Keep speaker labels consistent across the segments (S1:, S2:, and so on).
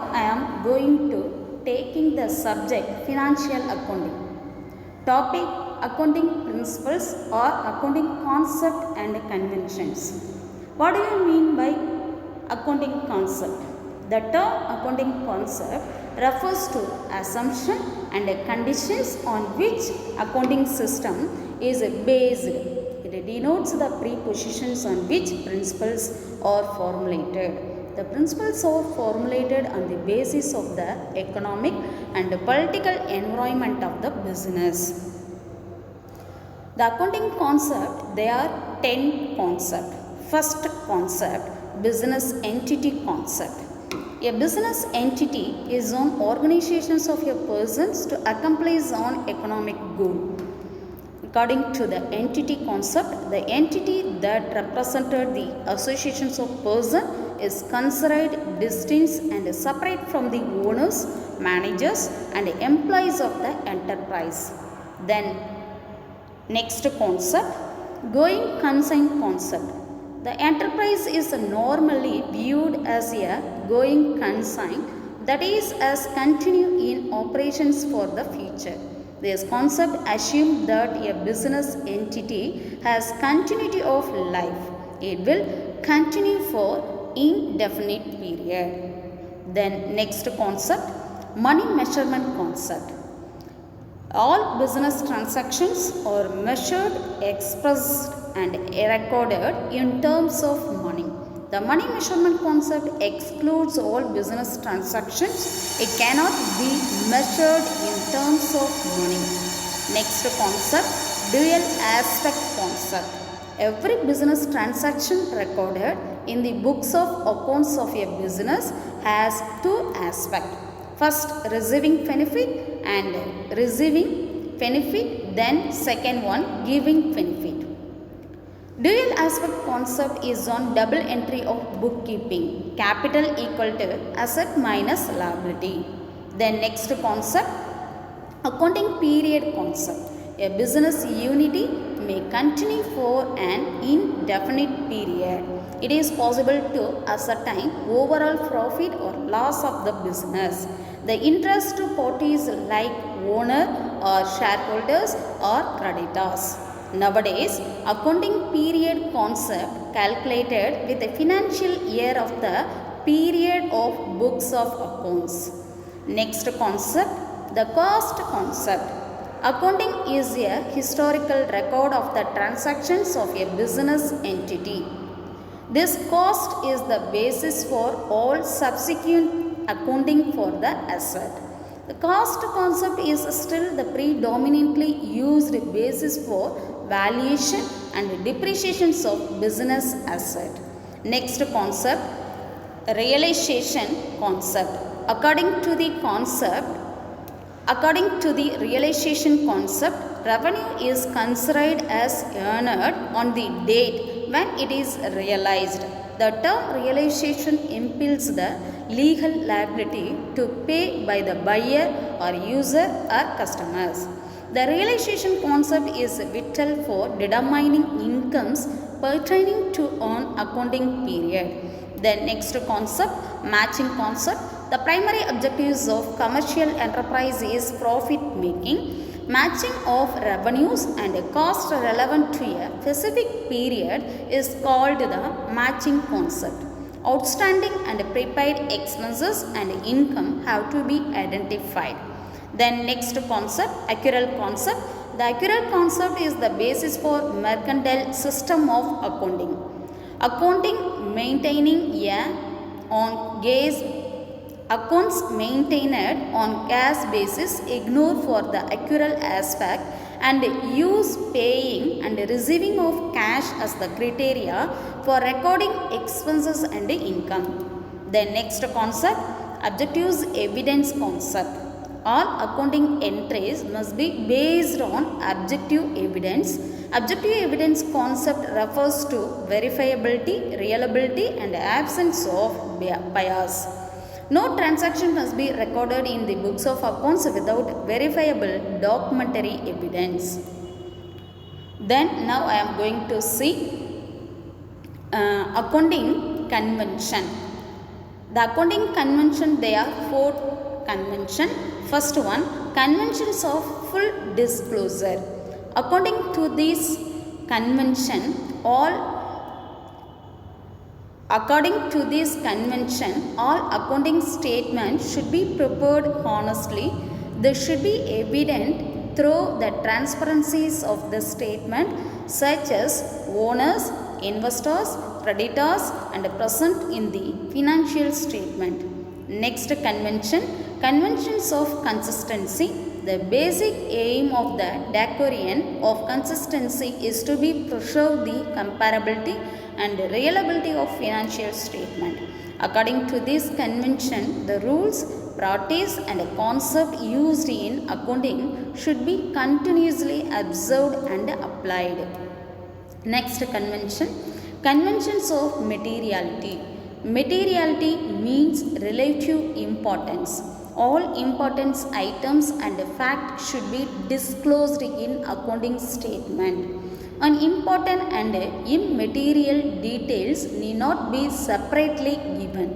S1: I am going to taking the subject financial accounting. Topic accounting principles or accounting concept and conventions. What do you mean by accounting concept? The term accounting concept refers to assumption and conditions on which accounting system is based. It denotes the prepositions on which principles are formulated. The principles are formulated on the basis of the economic and political environment of the business. The accounting concept, there are 10 concepts. First concept, business entity concept. A business entity is an organizations of a persons to accomplish an economic goal. According to the entity concept, the entity that represented the associations of person is considered distinct and separate from the owners, managers and employees of the enterprise. Then next concept, going concern concept. The enterprise is normally viewed as a going concern, that is as continue in operations for the future. This concept assumes that a business entity has continuity of life. It will continue for indefinite period. Then next concept, money measurement concept. All business transactions are measured, expressed and recorded in terms of money. The money measurement concept excludes all business transactions. It cannot be measured in terms of money. Next concept, dual aspect concept. Every business transaction recorded in the books of accounts of a business has two aspects. First, receiving benefit and receiving benefit, then second one, giving benefit. Dual aspect concept is on double entry of bookkeeping, capital equal to asset minus liability. Then next concept, accounting period concept. A business unity may continue for an indefinite period. It is possible to ascertain overall profit or loss of the business. The interest parties like owner or shareholders or creditors. Nowadays, accounting period concept calculated with the financial year of the period of books of accounts. Next concept, the cost concept. Accounting is a historical record of the transactions of a business entity. This cost is the basis for all subsequent accounting for the asset. The cost concept is still the predominantly used basis for valuation and depreciations of business asset. Next concept, realization concept. According to the realization concept, revenue is considered as earned on the date when it is realized. The term realization implies the legal liability to pay by the buyer or user or customers. The realization concept is vital for determining incomes pertaining to an accounting period. The next concept, matching concept. The primary objectives of commercial enterprise is profit making. Matching of revenues and cost relevant to a specific period is called the matching concept. Outstanding and prepaid expenses and income have to be identified. Then next concept, accrual concept. The accrual concept is the basis for mercantile system of accounting. Accounting maintaining accounts maintained on cash basis ignore for the accrual aspect and use paying and receiving of cash as the criteria for recording expenses and income. Then next concept, objectives evidence concept. All accounting entries must be based on objective evidence. Objective evidence concept refers to verifiability, reliability and absence of bias. No transaction must be recorded in the books of accounts without verifiable documentary evidence. Then now I am going to see accounting convention. The accounting convention, there are four convention. First one, conventions of full disclosure. According to this convention, all accounting statements should be prepared honestly. They should be evident through the transparencies of the statement, such as owners, investors, creditors, and present in the financial statement. Next convention, conventions of consistency. The basic aim of the doctrine of consistency is to be preserve the comparability and reliability of financial statement. According to this convention, the rules, practice, and concept used in accounting should be continuously observed and applied. Next convention, conventions of materiality. Materiality means relative importance. All important items and facts should be disclosed in accounting statement. Unimportant and immaterial details need not be separately given.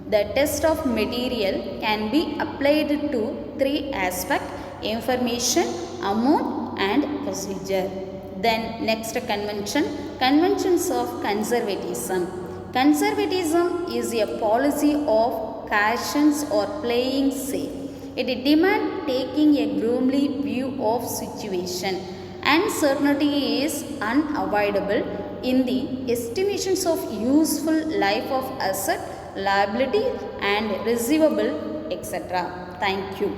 S1: The test of material can be applied to three aspects: information, amount, and procedure. Then next convention, conventions of conservatism. Conservatism is a policy of cautions or playing safe. It demands taking a gloomy view of situation. Uncertainty is unavoidable in the estimations of useful life of asset, liability, and receivable, etc. Thank you.